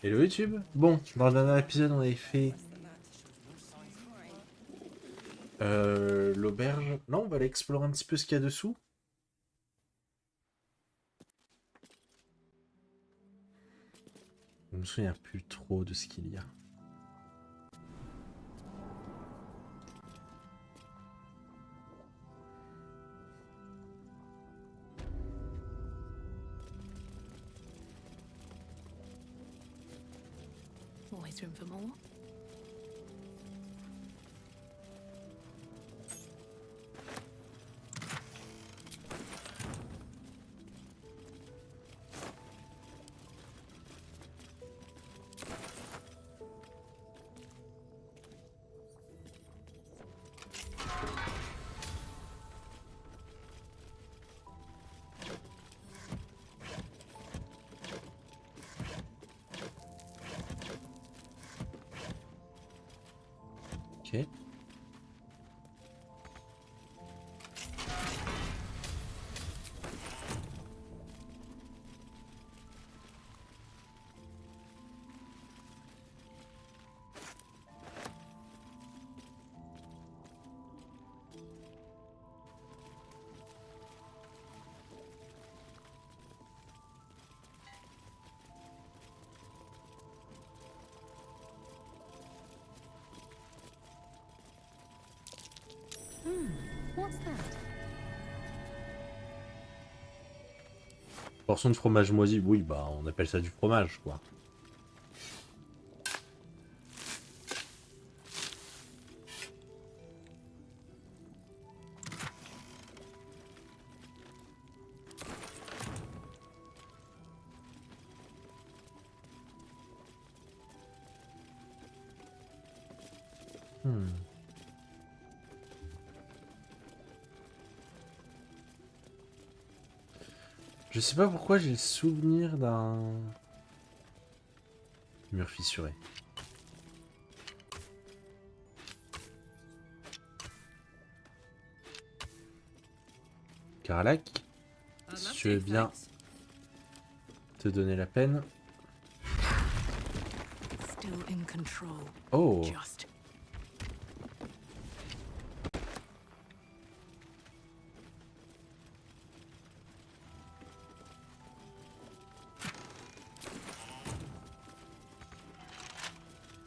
Hello YouTube. Bon, dans le dernier épisode, on avait fait l'auberge. Non, on va aller explorer un petit peu ce qu'il y a dessous. Je me souviens plus trop de ce qu'il y a. Always room for more. Ok. What's that? Portion de fromage moisi. Oui, bah, on appelle ça du fromage, quoi. Hmm. Je sais pas pourquoi j'ai le souvenir d'un mur fissuré. Karlak, si tu veux bien te donner la peine. Still in control. Oh, Just.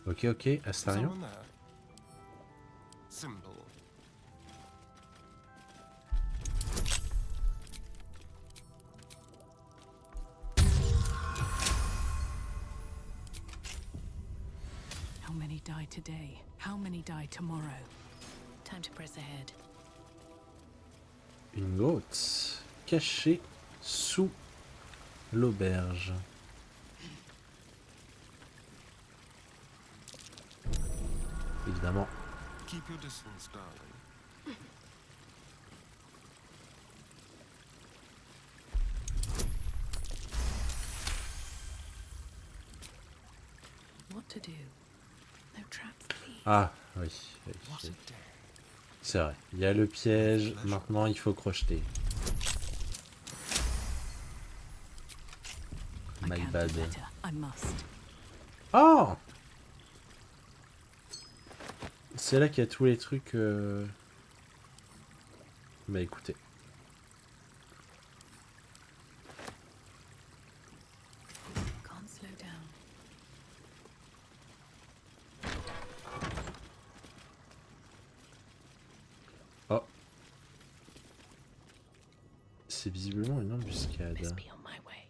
ok, ok, Astarion. Someone there. Simple. How many die today? How many die tomorrow? Time to press ahead. Une grotte cachée sous l'auberge. Évidemment. Keep your distance, darling. What to do? No traps, please. Ah, oui. oui, What oui. a day. C'est vrai. Il y a le piège. Maintenant, il faut crocheter. I My can't bad. do better. I must. Oh! C'est là qu'il y a tous les trucs... Bah écoutez. Can't slow down. Oh. C'est visiblement une embuscade. Best be on my way.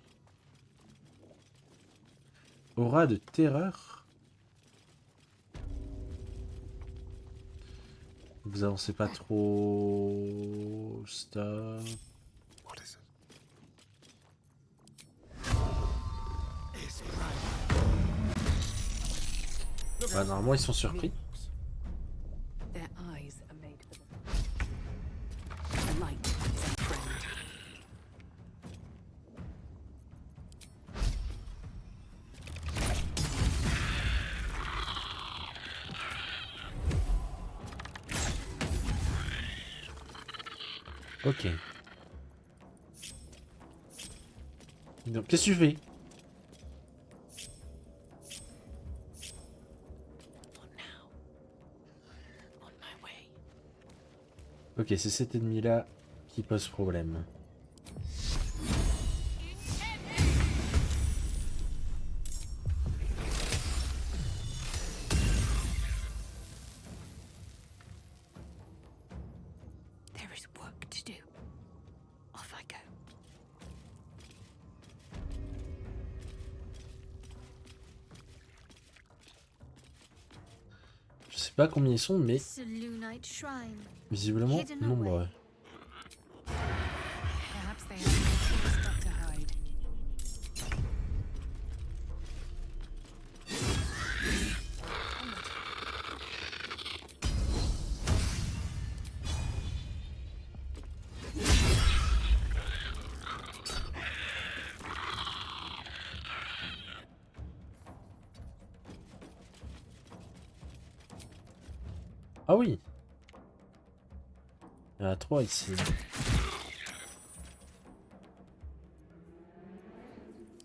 Aura de terreur. Vous avancez pas trop... Stop. What is it? Bah, normalement, ils sont surpris. Their eyes are made for the light is a friend. Ok. Donc, qu'est-ce que tu fais? Ok, c'est cet ennemi-là qui pose problème. There is work to do. Off I go. Je sais pas combien ils sont, mais Selûnite shrine. visiblement Hidden nombreux. away. Perhaps they have no stuff to hide. Ah oui. Il y en a 3 ici.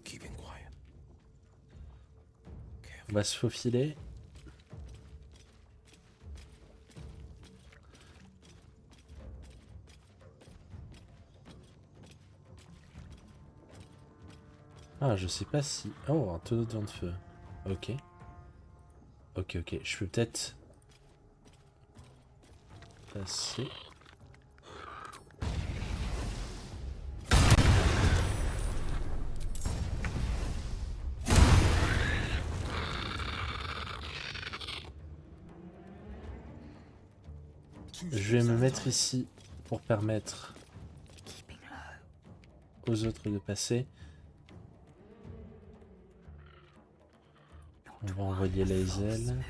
Keeping quiet. On va se faufiler. Ah, je sais pas si... Oh, un tonneau de vent de feu. Ok. Ok, ok. Je peux peut-être... passer... Je vais me mettre ici pour permettre aux autres de passer. On va envoyer les ailes.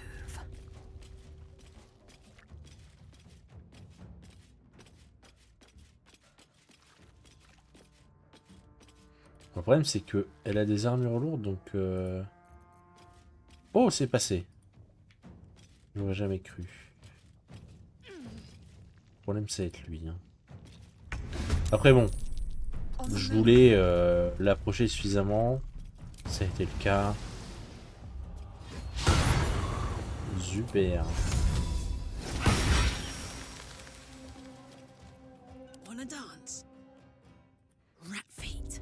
Le problème c'est que elle a des armures lourdes donc... Oh, c'est passé. J'aurais jamais cru. Le problème c'est avec lui. Hein. Après bon, je voulais l'approcher suffisamment. Ça a été le cas. Super. Wanna dance? Rat feet.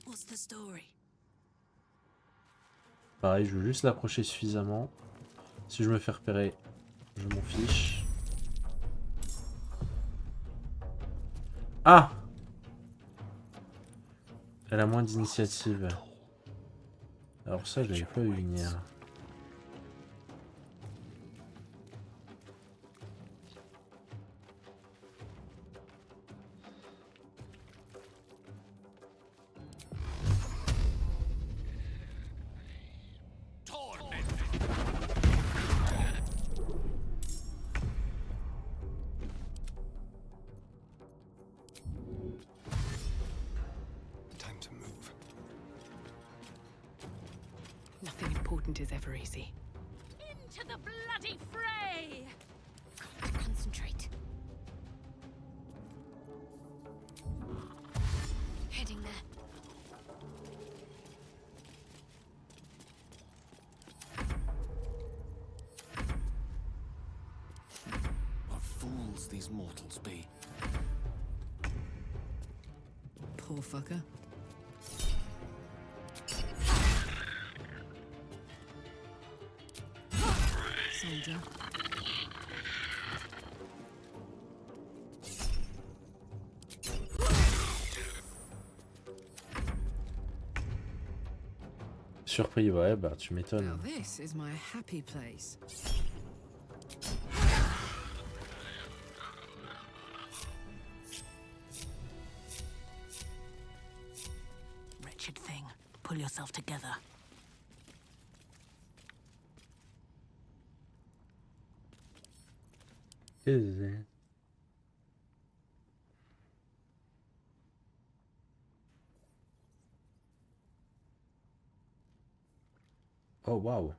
What's the story? Pareil, je veux juste l'approcher suffisamment. Si je me fais repérer, je m'en fiche. Ah! Elle a moins d'initiative. Alors ça, je l'avais pas vu venir. Time to move. Nothing important is ever easy. Into the bloody fray! Got to concentrate. Heading there. What fools these mortals be. Poor fucker. Soldier. Surpris, ouais, bah tu Now m'étonnes. this is my happy place. Wretched thing. Pull yourself together. Oh waouh.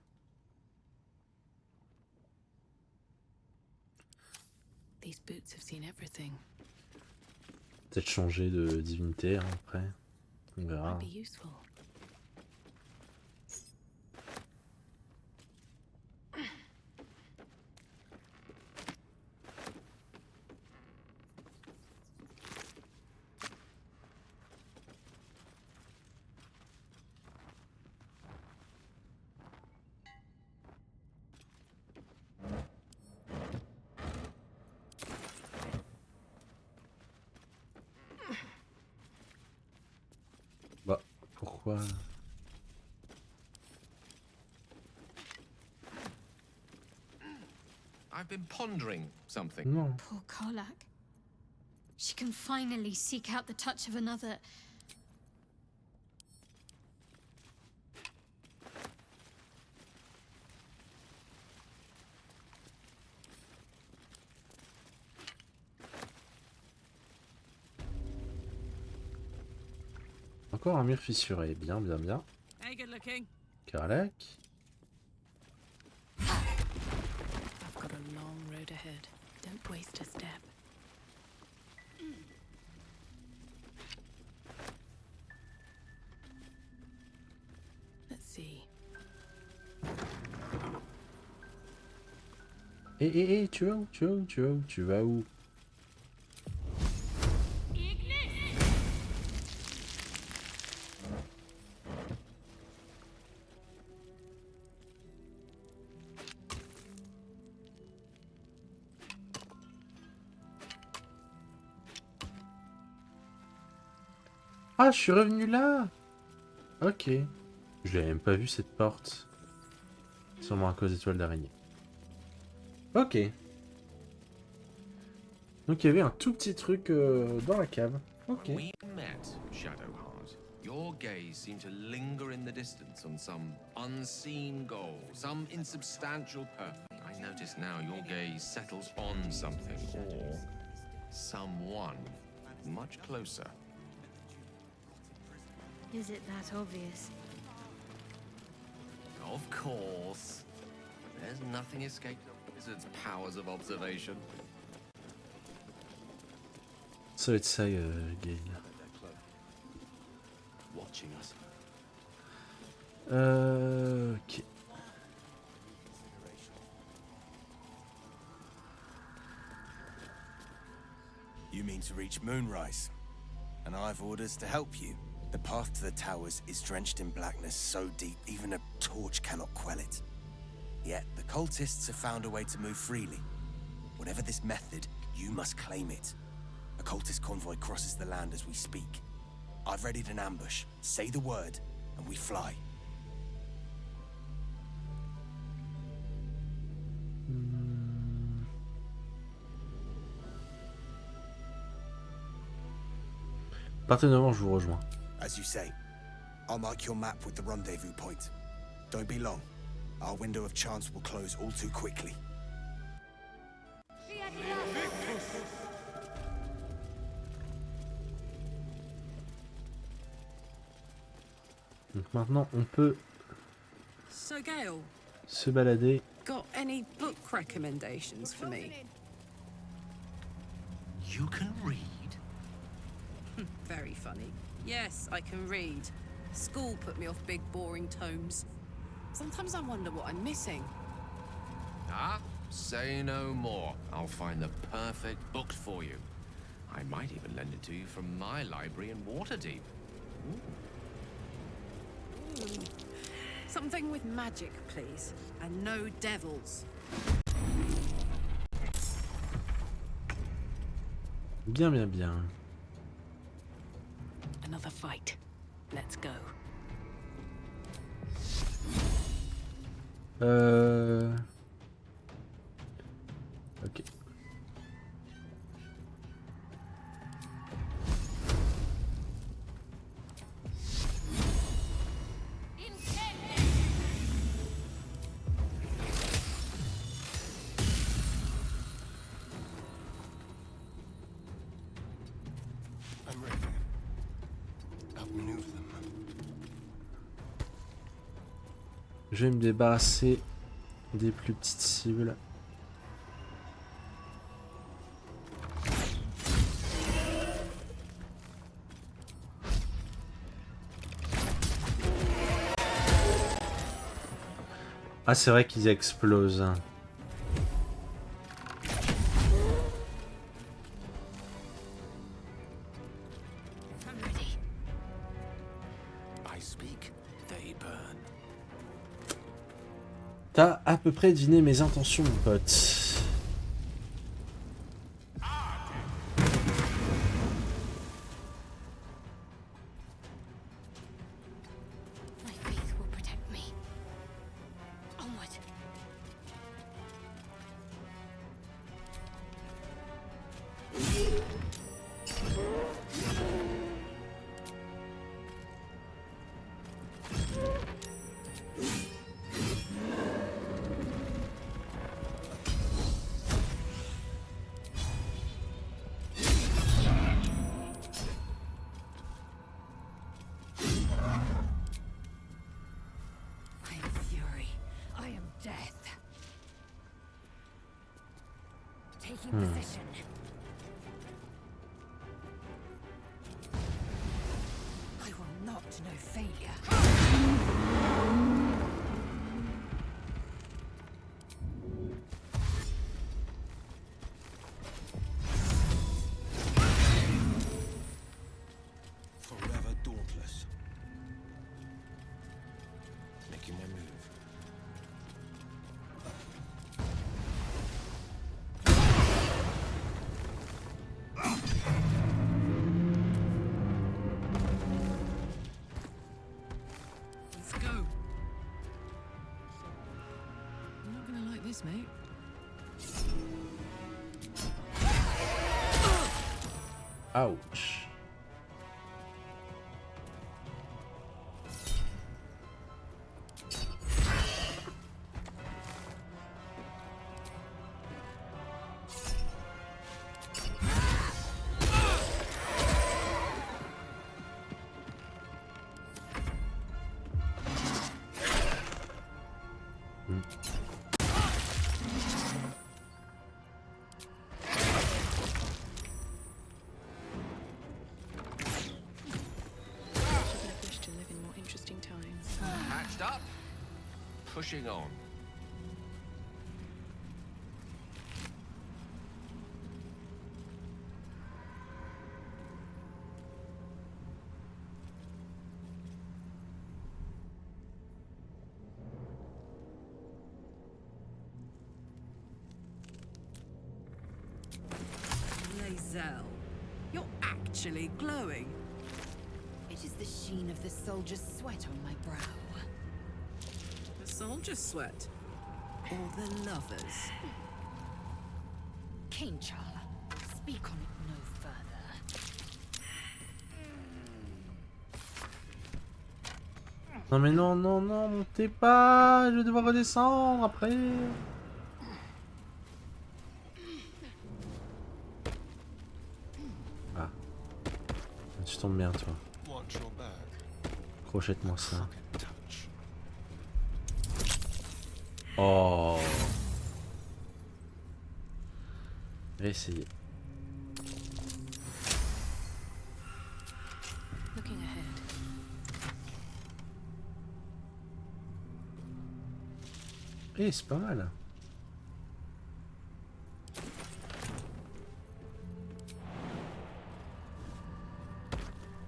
These boots have seen everything. Peut-être changer de divinité hein, après. On verra. Might be useful. Bah, pourquoi? I've been pondering something. Non. Poor Karlak. She can finally seek out the touch of another. Encore un mur fissuré. Bien, bien, bien. Hey, good looking. Karlak. I've got a long road ahead. Don't waste a step. Let's see. Tu vas où? Tu vas où? Tu vas où? Tu vas où? Ah, je suis revenu là! Ok. Je l'avais même pas vu cette porte. Sûrement à cause des toiles d'araignée. Ok. Donc il y avait un tout petit truc dans la cave. Ok. We met, Shadowheart. Your gaze seemed to linger in the distance on some unseen goal, some insubstantial purpose. I notice now your gaze settles on something or someone much closer. Is it that obvious? Of course. There's nothing escaped the wizard's powers of observation. Ça va être ça, Gale. Watching us. Ok. You mean to reach Moonrise, and I've orders to help you. The path to the towers is drenched in blackness so deep even a torch cannot quell it. Yet the cultists have found a way to move freely. Whatever this method, you must claim it. A cultist convoy crosses the land as we speak. I've readied an ambush. Say the word, and we fly. Partez devant, je vous rejoins. As you say, I'll mark your map with the rendezvous point. Don't be long. Our window of chance will close all too quickly. Donc maintenant, on peut So, Gale, se balader. got any book recommendations for me? You can read? Very funny. Yes, I can read. School put me off big, boring tomes. Sometimes I wonder what I'm missing. Ah, say no more. I'll find the perfect book for you. I might even lend it to you from my library in Waterdeep. Something with magic, please. And no devils. Bien, bien, bien. Another fight. Let's go. Ok. I'm ready. Outmaneuver them. Je vais me débarrasser des plus petites cibles. Ah, c'est vrai qu'ils explosent. I'm ready. I speak, they burn. T'as à peu près deviné mes intentions, mon pote. My faith will protect me. Onward. I am fury. I am death. Taking position. I will not know failure. Forever dauntless. Making my move. Let's go. You're not gonna like this, mate. Ouch. Should have wished to live in more interesting times. Patched up? Pushing on. Lae'zel, you're actually glowing. It is the sheen of the soldier's sweat on my brow. The soldier's sweat. Or the lovers. King Charla, speak on it no further. Non mais non, non, non, montez pas, je vais devoir redescendre après. Ah. Tu tombes bien, toi. Want your bag? Crochette-moi ça. Touch. Oh. Je vais essayer. Looking ahead. Eh, c'est pas mal.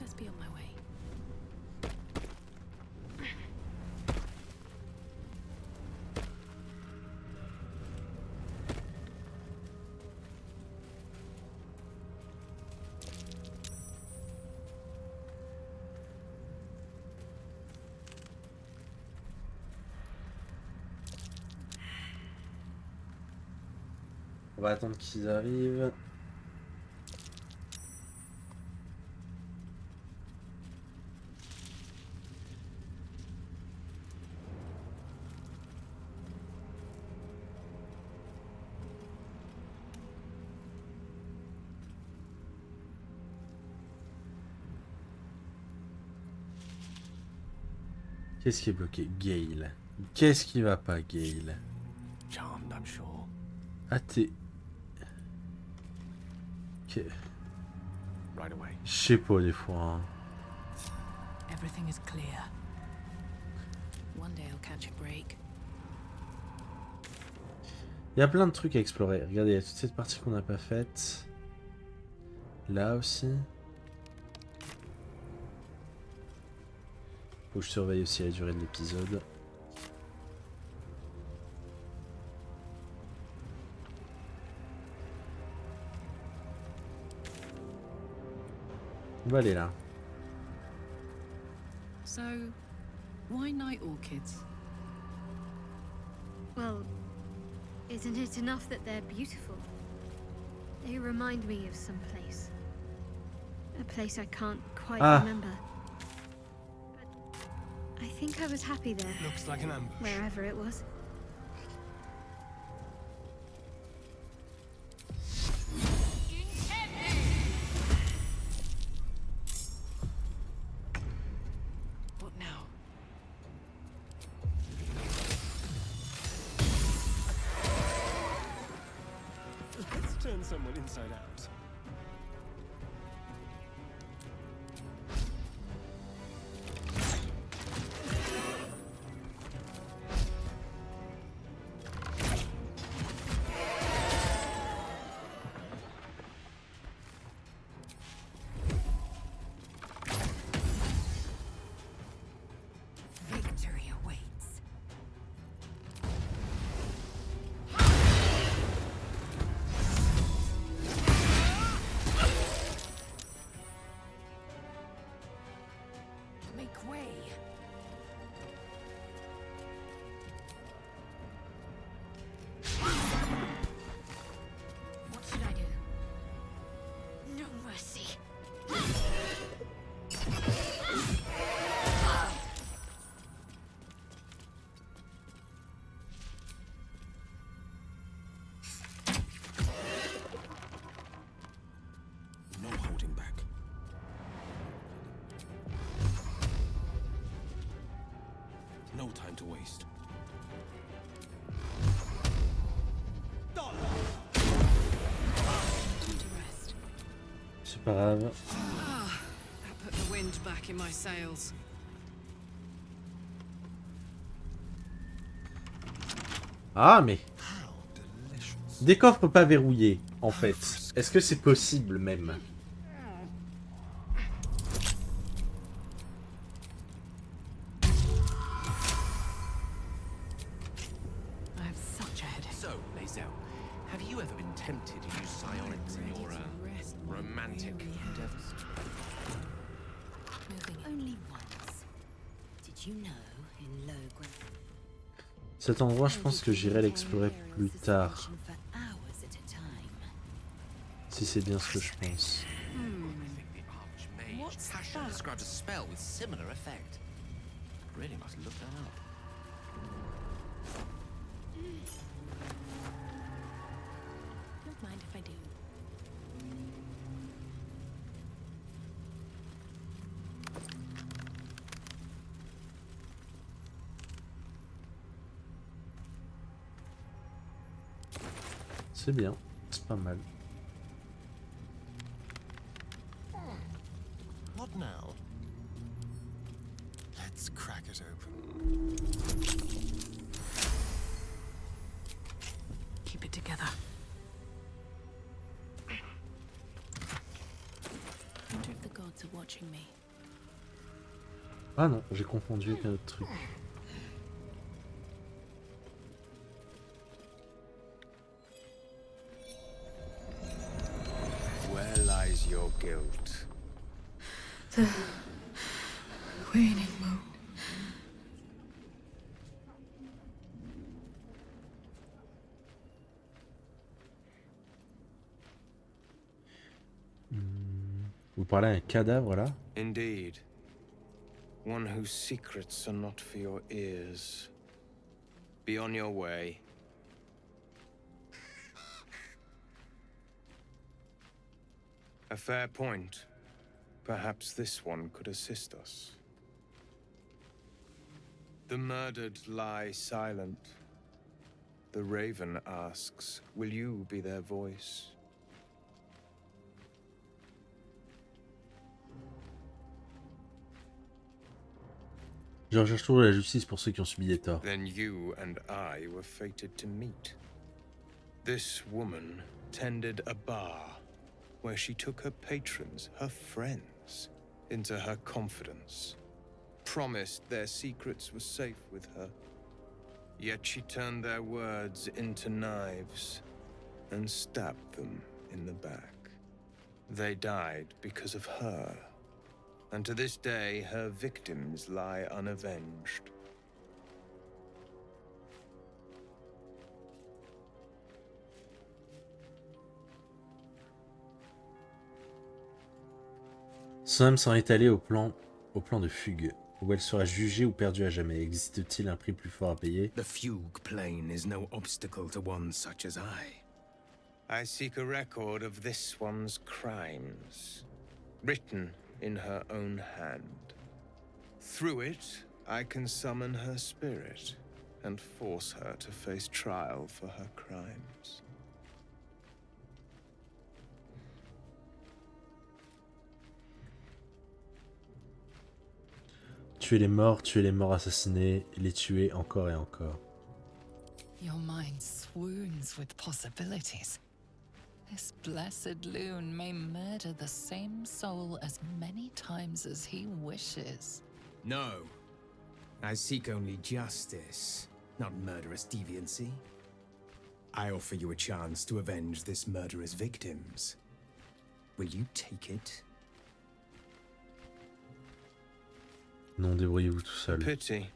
Best be on my way. On va attendre qu'ils arrivent. Qu'est-ce qui est bloqué? Gale. Qu'est-ce qui va pas, Gale? Charmed, I'm sure. Ah, t'es... Ok. Right away. Je sais pas des fois. Hein. Everything is clear. One day I'll catch a break. Il y a plein de trucs à explorer. Regardez, il y a toute cette partie qu'on n'a pas faite. Là aussi. Faut que je surveille aussi la durée de l'épisode. On va aller là. So, why night orchids? Well, isn't it enough that they're beautiful? They remind me of some place. A place I can't quite remember. But I think I was happy there, Looks like an ambush. wherever it was. What now? Let's turn someone inside out. Victory awaits. Make way. What should I do? No mercy. No holding back. No time to waste. Time to rest. C'est pas grave. That put the wind back in my sails. Ah, mais... Des coffres pas verrouillés, en fait. Est-ce que c'est possible, même? I have such a headache. So, Lae'zel, have you ever been tempted to use psionics in your Rest my romantic weary head. endeavors? Moving Only once. Did you know in low ground? Cet endroit, je pense que j'irai l'explorer plus tard. For hours at a time. Si c'est bien ce que je pense. I think the Archmage What's Tasha that? described a spell with similar effect. Really must look that up. Don't mind if I do. C'est bien. C'est pas mal. What now? Let's crack it open. Keep it together. Wonder if the gods are watching me. Ah non, j'ai confondu avec un autre truc. Where lies your guilt? Waning moon. Vous parlez à un cadavre là? Indeed. One whose secrets are not for your ears. Be on your way. A fair point. Perhaps this one could assist us. The murdered lie silent. The raven asks, will you be their voice? Je recherche toujours la justice pour ceux qui ont subi des torts. Then you and I were fated to meet. This woman tended a bar where she took her patrons, her friends, into her confidence, promised their secrets were safe with her. Yet she turned their words into knives and stabbed them in the back. They died because of her, and to this day her victims lie unavenged. Son âme s'en est allée au plan de fugue, où elle sera jugée ou perdue à jamais. Existe-t-il un prix plus fort à payer? The fugue plane is no obstacle to one such as I seek a record of this one's crimes, written in her own hand. Through it, I can summon her spirit and force her to face trial for her crimes. Tuer les morts assassinés, les tuer encore et encore. Your mind swoons with possibilities. This blessed loon may murder the same soul as many times as he wishes. No. I seek only justice, not murderous deviancy. I offer you a chance to avenge this murderer's victims. Will you take it? Non, débrouillez-vous tout seul. Pity.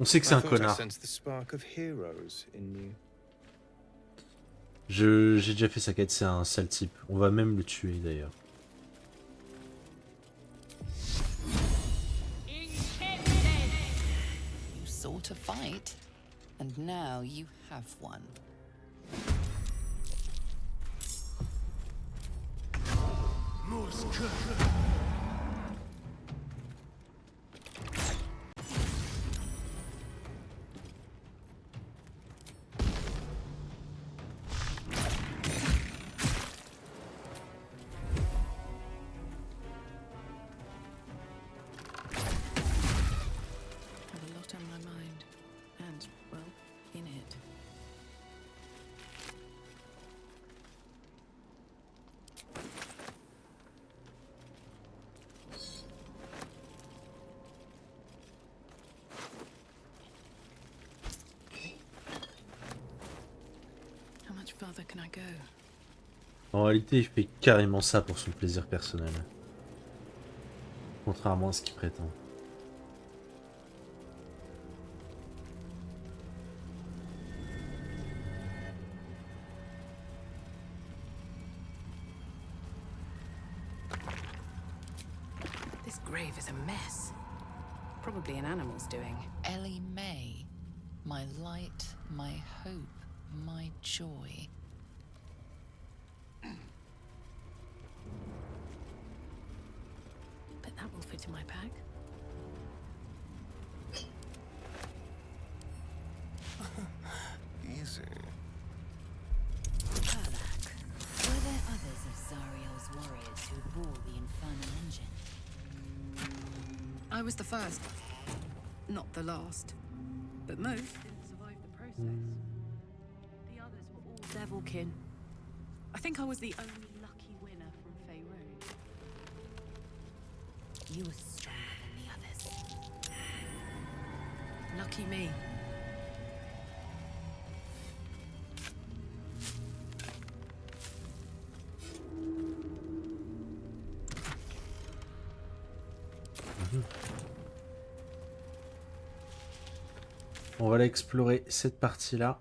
On sait que c'est un I thought I connard. sensed the spark of heroes in you. J'ai déjà fait sa quête, c'est un sale type. On va même le tuer d'ailleurs. You sought a fight, and now you have one. Have a lot on my mind, and, well, in it. How much further can I go? En réalité, il fait carrément ça pour son plaisir personnel. Contrairement à ce qu'il prétend. This grave is a mess. Probably an animal's doing. Ellie May. My light, my hope, my joy. Bet that will fit in my pack. Easy. Karlach. Were there others of Zariel's warriors who bore the infernal engine? I was the first. Not the last. But most didn't survive the process. The others were all devilkin. I think I was the only lucky winner from Faerun. You were stronger than the others. Lucky me. On va aller explorer cette partie-là.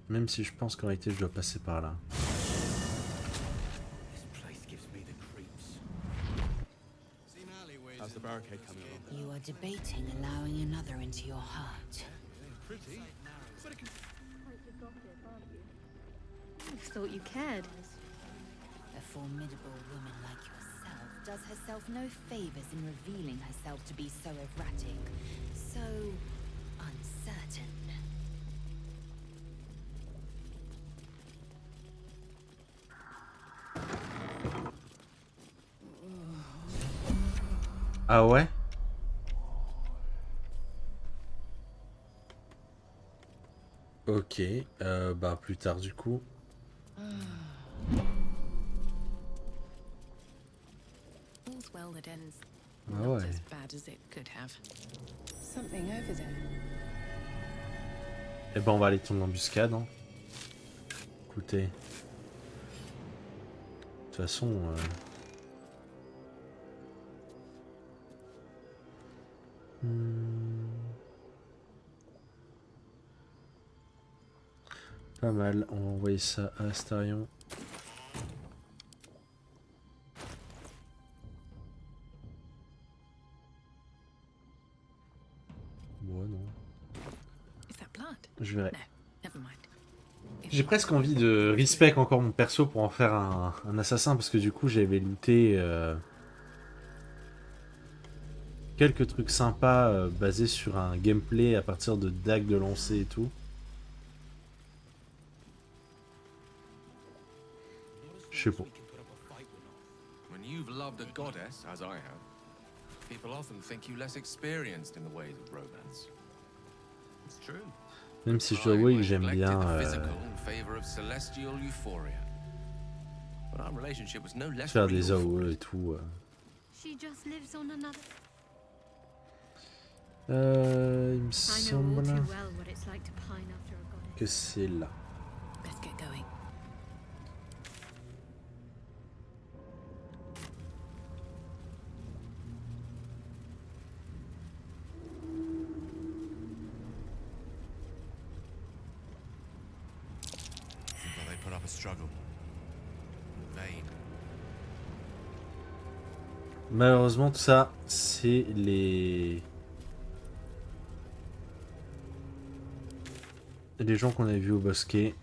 Même si je pense qu'en réalité je dois passer par là. You are debating allowing another into your heart. I thought you cared. A formidable woman like yourself does herself no favors in revealing herself to be so erratic, so uncertain. Ah ouais? Ok, bah plus tard du coup. All's well that ends Ah not ouais. as bad as it could have. Something over there. Eh ben on va aller tomber l'embuscade. Hein. Écoutez. De toute façon... Pas mal, on va envoyer ça à Astarion. Bon, non. Is that blood? Je verrai. No, never mind. J'ai presque envie de respect encore mon perso pour en faire un assassin parce que du coup j'avais looté quelques trucs sympas basés sur un gameplay à partir de dagues de lancer et tout. Je sais pas. When you've loved a goddess, as I have, people often think you less experienced in the ways of romance. It's true. Même si je dois avouer que j'aime bien faire des AOE et tout. She just lives on another. Il me I know all semble too well what it's like to pine after a goddess. que c'est là. Let's get going. Well, they put up a struggle. In vain. Malheureusement tout ça c'est les gens qu'on avait vus au bosquet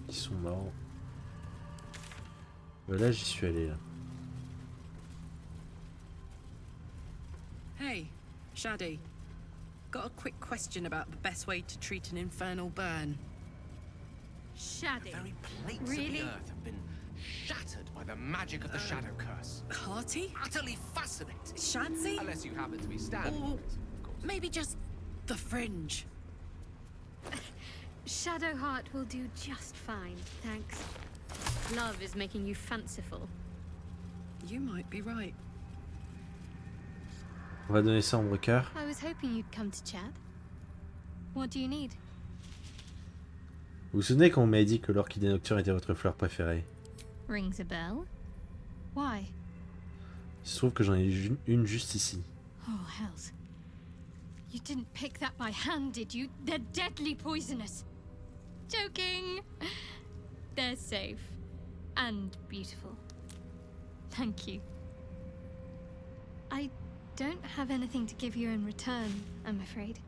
qui sont morts. Là j'y suis allé là. Hey, Shadi. Got a quick question about the best way to treat an infernal burn. Shadi. Very plates Really? of the earth have been shattered by the magic of the shadow curse. Hearty? Utterly fascinating. Shancy? Unless you happen to be standing Or with it, of course. maybe just the fringe. Shadowheart will do just fine, thanks. Love is making you fanciful. You might be right. On va donner ça en Ombre-Cœur. I was hoping you'd come to chat. What do you need? Vous vous souvenez quand on m'avait dit que l'orchidée nocturne était votre fleur préférée? Rings a bell. Why? Il se trouve que j'en ai une juste ici. Oh, hells. You didn't pick that by hand, did you? They're deadly poisonous. Joking. They're safe. And beautiful. Thank you. I don't have anything to give you in return, I'm afraid.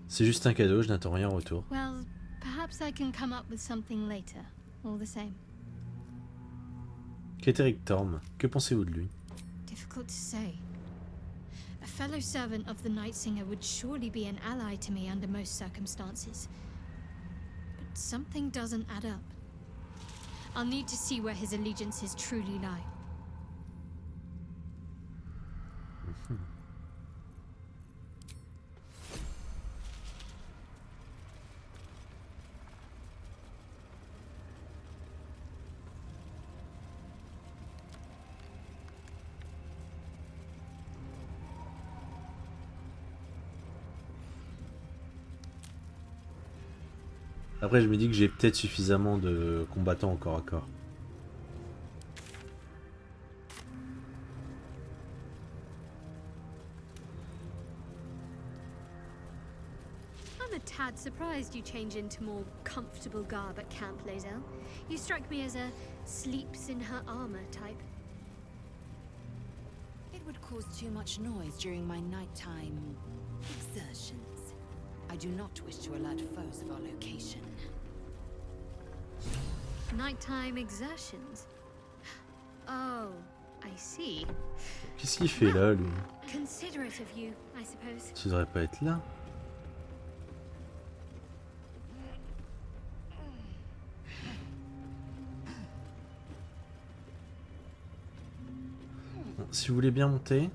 C'est juste un cadeau, je n'attends rien en retour. Well, perhaps I can come up with something later, all the same. Qu'est-Eric Thorm? Que pensez-vous de lui? Difficult to say. A fellow servant of the Night Singer would surely be an ally to me under most circumstances. But something doesn't add up. I'll need to see where his allegiances truly lie. Après, je me dis que j'ai peut-être suffisamment de combattants au corps à corps. I'm a tad surprised you change into more comfortable garb at Camp Lazel. You strike me as a sleeps in her armor type. It would cause too much noise during my nighttime exertions. I do not wish to alert foes of our location. Nighttime exertions. Oh, I see. Qu'est-ce qu'il fait là, lui? Considerate of you, I suppose. Tu devrais pas être là. Bon, si vous voulez bien monter.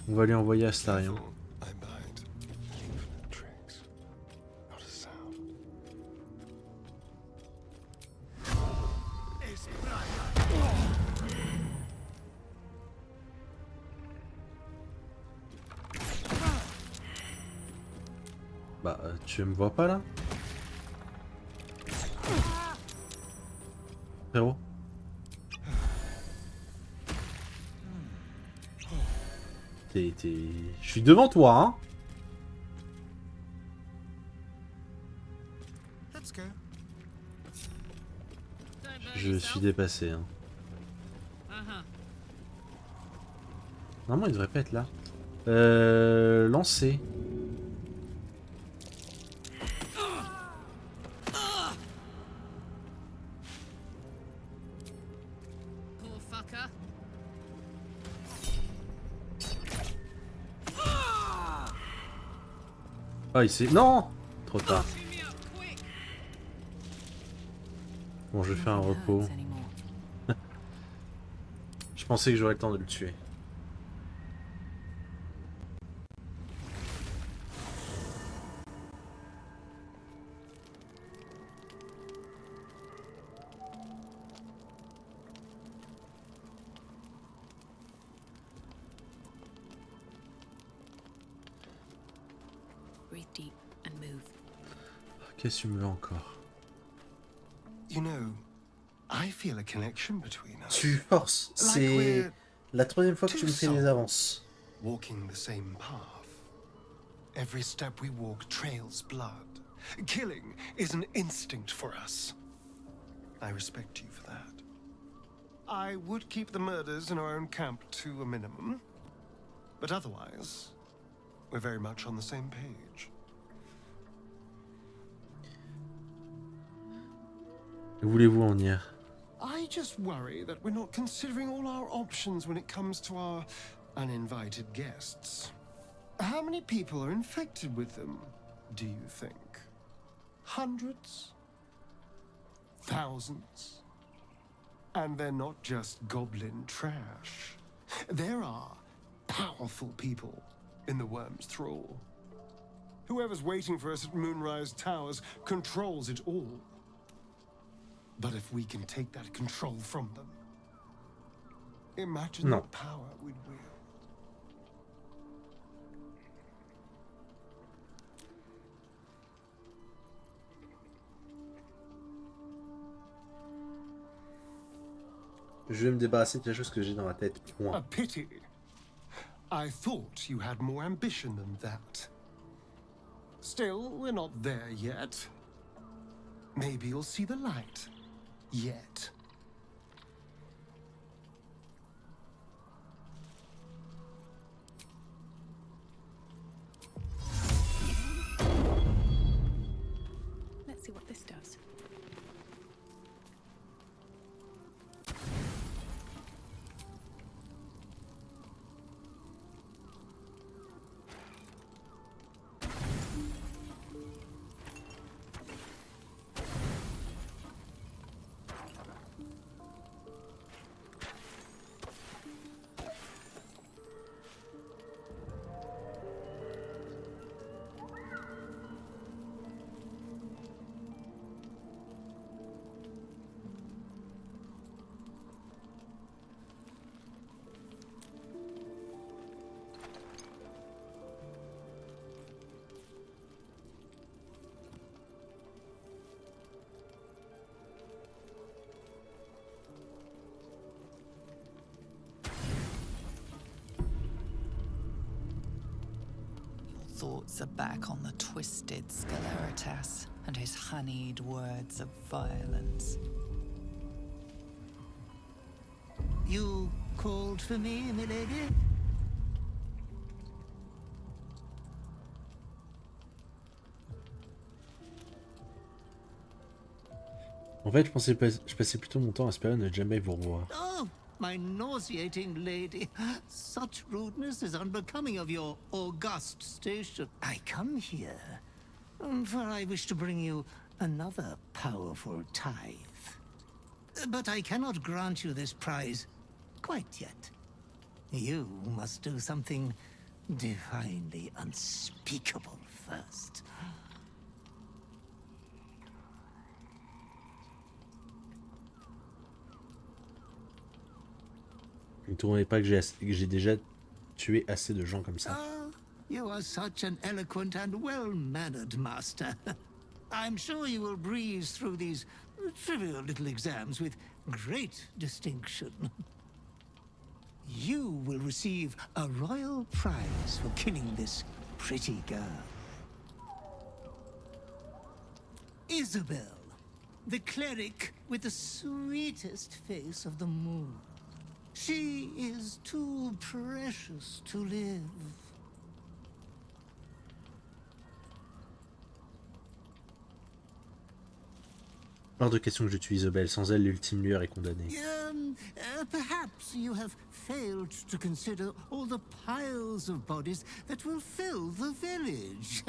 On va lui envoyer Astarion. I bite. Infinite tricks. Not a sound. Bah, tu me vois pas là? Frérot? Je suis devant toi, hein? Let's go. Je suis dépassé, hein. Normalement, il devrait pas être là. Lancer. Poor fucker. Ah, il s'est... Non! Trop tard. Bon, je vais faire un repos. Je pensais que j'aurais le temps de le tuer. Breathe deep and move. Qu'est-ce que tu me veux encore? You know, I feel a connection between us. Tu forces. Like C'est we're la troisième fois que tu me fais des avances. walking the same path. Every step we walk trails blood. Killing is an instinct for us. I respect you for that. I would keep the murders in our own camp to a minimum. But otherwise, we're very much on the same page. Où voulez-vous en venir? I just worry that we're not considering all our options when it comes to our uninvited guests. How many people are infected with them, do you think? Hundreds? Thousands? And they're not just goblin trash. There are powerful people in the Worm's thrall. Whoever's waiting for us at Moonrise Towers controls it all. But if we can take that control from them, imagine No. the power we'd wield. Je vais me débarrasser de quelque chose que j'ai dans la tête. A Point. pity. I thought you had more ambition than that. Still, we're not there yet. Maybe you'll see the light. Yet. Let's see what this does. Thoughts are back on the twisted Sceleritas and his honeyed words of violence. You called for me, milady? En fait, je passais plutôt mon temps à espérer ne jamais vous revoir. Oh, my nauseating lady. Such rudeness is unbecoming of your august station. I come here, for I wish to bring you another powerful tithe. But I cannot grant you this prize quite yet. You must do something divinely unspeakable thirst. Ne trouvez pas que j'ai déjà tué assez de gens comme ça. Ah, you are such an eloquent and well-mannered master. I'm sure you will breeze through these trivial little exams with great distinction. You will receive a royal prize for killing this pretty girl. Isabel, the cleric with the sweetest face of them all. She is too precious to live. Hors de question que je tue Isabelle. Sans elle, l'ultime lueur est condamnée. Perhaps you have failed to consider all the piles of bodies that will fill the village.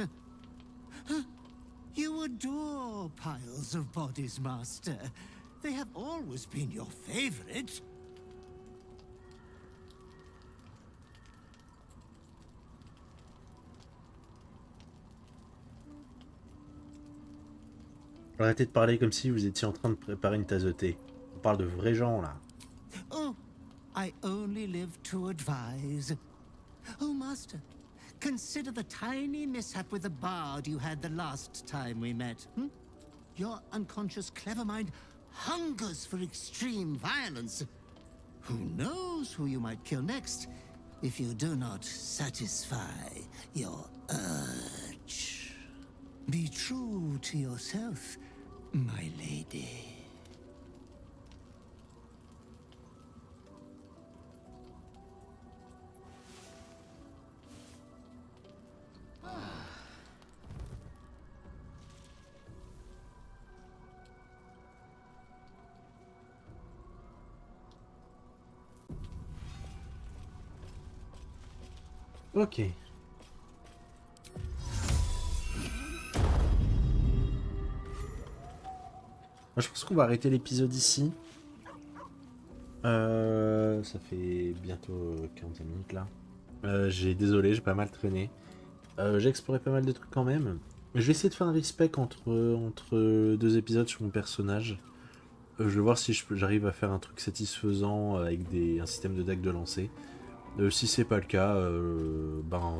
You adore piles of bodies, Master. They have always been your favorite. Arrêtez de parler comme si vous étiez en train de préparer une tasse de thé. On parle de vrais gens, là. Oh, I only live to advise. Oh, Master, consider the tiny mishap with the bard you had the last time we met. Your unconscious clever mind hungers for extreme violence. Who knows who you might kill next if you do not satisfy your urge. Be true to yourself, my lady. Ok. Je pense qu'on va arrêter l'épisode ici. Ça fait bientôt 45 minutes là. Désolé, j'ai pas mal traîné. J'ai exploré pas mal de trucs quand même. Je vais essayer de faire un respect entre deux épisodes sur mon personnage. Je vais voir si j'arrive à faire un truc satisfaisant avec un système de deck de lancer. Si c'est pas le cas,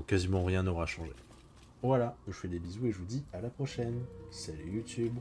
quasiment rien n'aura changé. Voilà, je vous fais des bisous et je vous dis à la prochaine. Salut YouTube.